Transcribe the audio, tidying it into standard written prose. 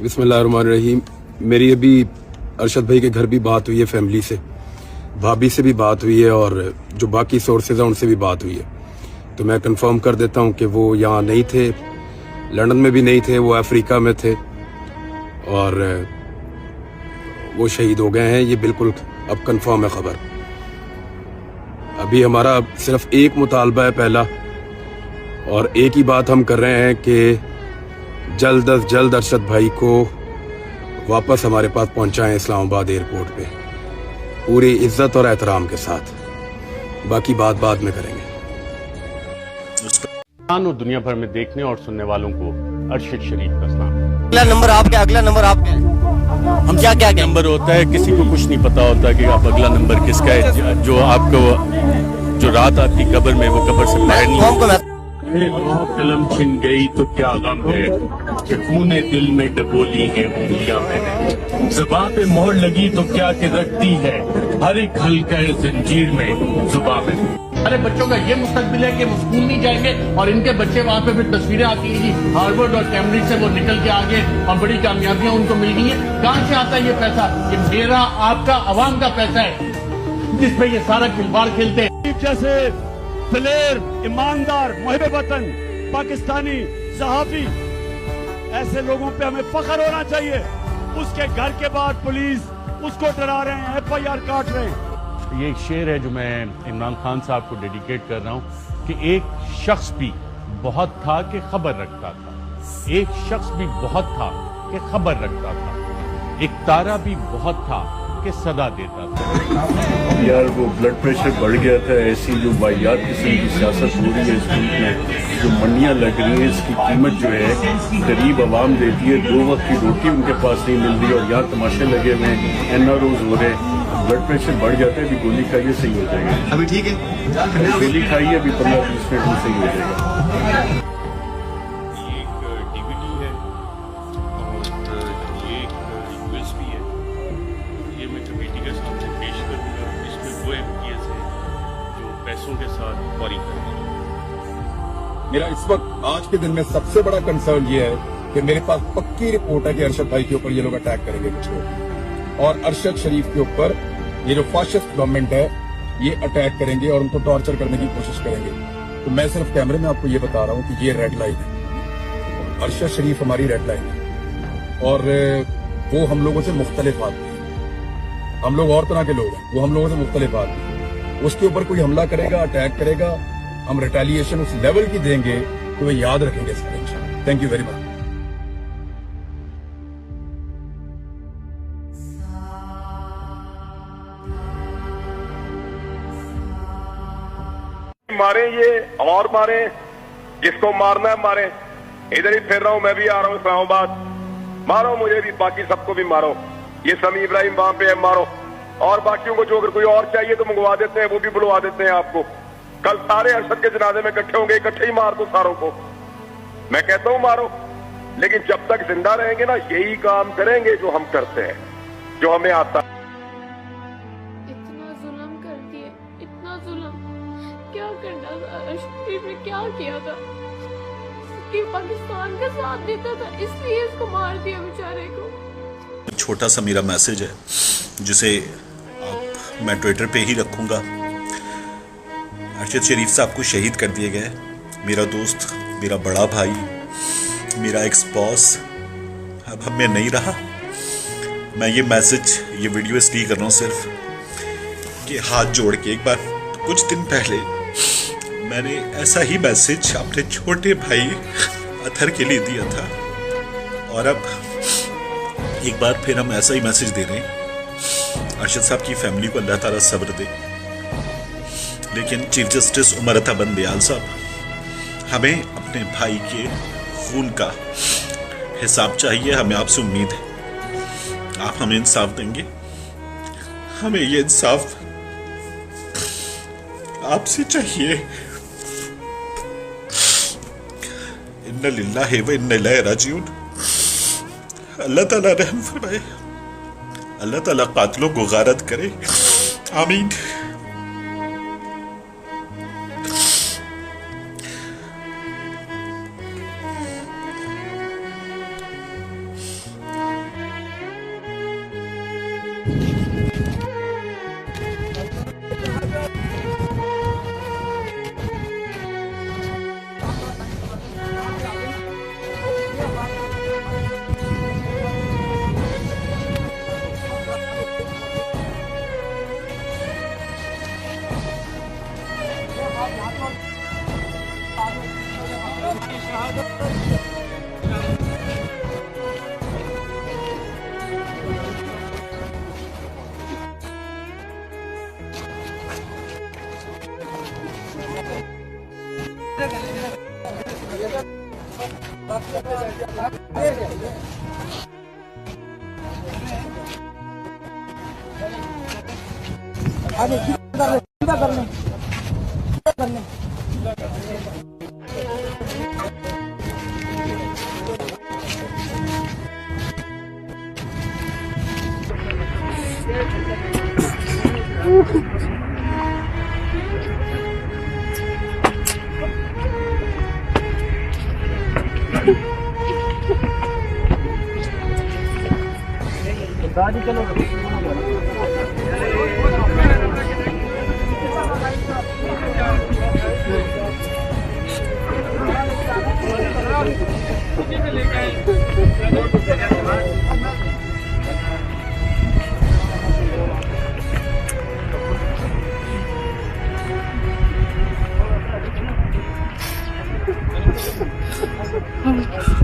बिस्मिल्लाहिर्रहमानिर्रहीम। मेरी अभी अरशद भाई के घर भी बात हुई है, फैमिली से, भाभी से भी बात हुई है और जो बाकी सोर्सेज हैं उनसे भी बात हुई है। तो मैं कंफर्म कर देता हूं कि वो यहाँ नहीं थे, लंदन में भी नहीं थे, वो अफ्रीका में थे और वो शहीद हो गए हैं। ये बिल्कुल अब कंफर्म है खबर। अभी हमारा सिर्फ एक मुतालबा है पहला, और एक ही बात हम कर रहे हैं कि जल्द अज जल्द अरशद भाई को वापस हमारे पास पहुंचाएं इस्लामाबाद एयरपोर्ट पे, पूरी इज्जत और एहतराम के साथ। बाकी बात बाद में करेंगे। और दुनिया भर में देखने और सुनने वालों को अरशद शरीफ का सलाम। अगला नंबर आपका, अगला नंबर आपका है। हम क्या नंबर होता है, किसी को कुछ नहीं पता होता कि आप अगला नंबर किसका है। जो आपको जो रात आपकी कब्र में, वो कब्र से बाहर नहीं। कलम छिन गई तो क्या गम है कि खूने दिल में डबोली है उंगलियां मैंने। ज़ुबान पे मोहर लगी तो क्या कि रखती है हर एक हल्का जंजीर में जुबान में। अरे बच्चों का ये मुस्तकबिल है कि वो स्कूल नहीं जाएंगे और इनके बच्चे वहाँ पे फिर तस्वीरें आती हैं जी, हार्वर्ड और कैम्ब्रिज से वो निकल के आगे और बड़ी कामयाबियां उनको मिल गई हैं। कहाँ से आता है ये पैसा? ये मेरा, आपका, अवाम का पैसा है जिसमें ये सारा खिलवाड़ खेलते हैं। जैसे दिलेर, ईमानदार, मुहिब वतन पाकिस्तानी सहाफी, ऐसे लोगों पे हमें फख्र होना चाहिए। उसके घर के बाद पुलिस उसको डरा रहे हैं, FIR काट रहे हैं। ये एक शेर है जो मैं इमरान खान साहब को डेडिकेट कर रहा हूँ कि एक शख्स भी बहुत था कि खबर रखता था, एक शख्स भी बहुत था कि खबर रखता था, एक तारा भी बहुत था कि सदा देता था। यार वो ब्लड प्रेशर बढ़ गया था, ऐसी जो वाहियात किस्म की सियासत हो रही है इस मुल्क में, जो मंडियाँ लग रही हैं, इसकी कीमत जो है गरीब आवाम देती है। 2 वक्त की रोटी उनके पास नहीं मिल रही और यहाँ तमाशे लगे हुए हैं, NROs हो रहे हैं। ब्लड प्रेशर बढ़ जाता है, अभी गोली खाइए सही हो जाएगा। अभी ठीक है, गोली खाइए, अभी 15-20 मिनट में सही हो जाएगा। के साथ फौरी मेरा इस वक्त आज के दिन में सबसे बड़ा कंसर्न ये है कि मेरे पास पक्की रिपोर्ट है कि अरशद भाई के ऊपर ये लोग अटैक करेंगे कुछ लोग, और अरशद शरीफ के ऊपर ये जो फाशिस्ट गवर्नमेंट है ये अटैक करेंगे और उनको टॉर्चर करने की कोशिश करेंगे। तो मैं सिर्फ कैमरे में आपको ये बता रहा हूँ कि ये रेड लाइन है, अरशद शरीफ हमारी रेड लाइन है और वो हम लोगों से मुख्तलिफ आदमी है। हम लोग और तरह के लोग हैं, वो हम लोगों से मुख्तलिफ आदमी है। उसके ऊपर कोई हमला करेगा, अटैक करेगा, हम रिटेलिएशन उस लेवल की देंगे तो वे याद रखेंगे सारे इंशाल्लाह। Thank you very much. मारे ये और मारे, जिसको मारना है मारे। इधर ही फिर रहा हूं, मैं भी आ रहा हूं इस्लामाबाद। मारो मुझे भी, बाकी सबको भी मारो। ये समी इब्राहिम वहां पे है, मारो। और बाकियों को जो अगर कोई और चाहिए तो मंगवा देते हैं, वो भी बुलवा देते हैं आपको। कल सारे अरशद के जनाजे में इकट्ठे होंगे, इकट्ठे ही मार दो सारों को। मैं कहता हूं मारो, लेकिन जब तक जिंदा रहेंगे ना यही काम करेंगे जो हम करते हैं, जो हमें आता है। इतना जुल्म कर दिए, इतना जुल्म क्या करना था? अरशद ने क्या किया था कि पाकिस्तान का साथ देता था, इसलिए इसको मार दिया बेचारे को। छोटा सा मेरा मैसेज है जिसे मैं ट्विटर पे ही रखूंगा। अरशद शरीफ साहब को शहीद कर दिए गए। मेरा दोस्त, मेरा बड़ा भाई, मेरा एक्स बॉस अब हम में नहीं रहा। मैं ये मैसेज, ये वीडियो इसलिए कर रहा हूँ सिर्फ कि हाथ जोड़ के, एक बार कुछ दिन पहले मैंने ऐसा ही मैसेज अपने छोटे भाई अतहर के लिए दिया था और अब एक बार फिर हम ऐसा ही मैसेज दे रहे हैं। अरशद साहब की फैमिली को अल्लाह ताला सब्र दे, लेकिन चीफ जस्टिस उमर अता बंदयाल साहब, हमें अपने भाई के खून का हिसाब चाहिए। हमें आपसे उम्मीद है आप हमें इंसाफ देंगे। हमें ये इंसाफ आपसे चाहिए। इन्ना लिल्लाहि व इन्ना इलैहि राजिऊन। अल्लाह ताला रहम फरमाए, अल्लाह ताला कातिलों को गारत करे। आमीन। Oh my God.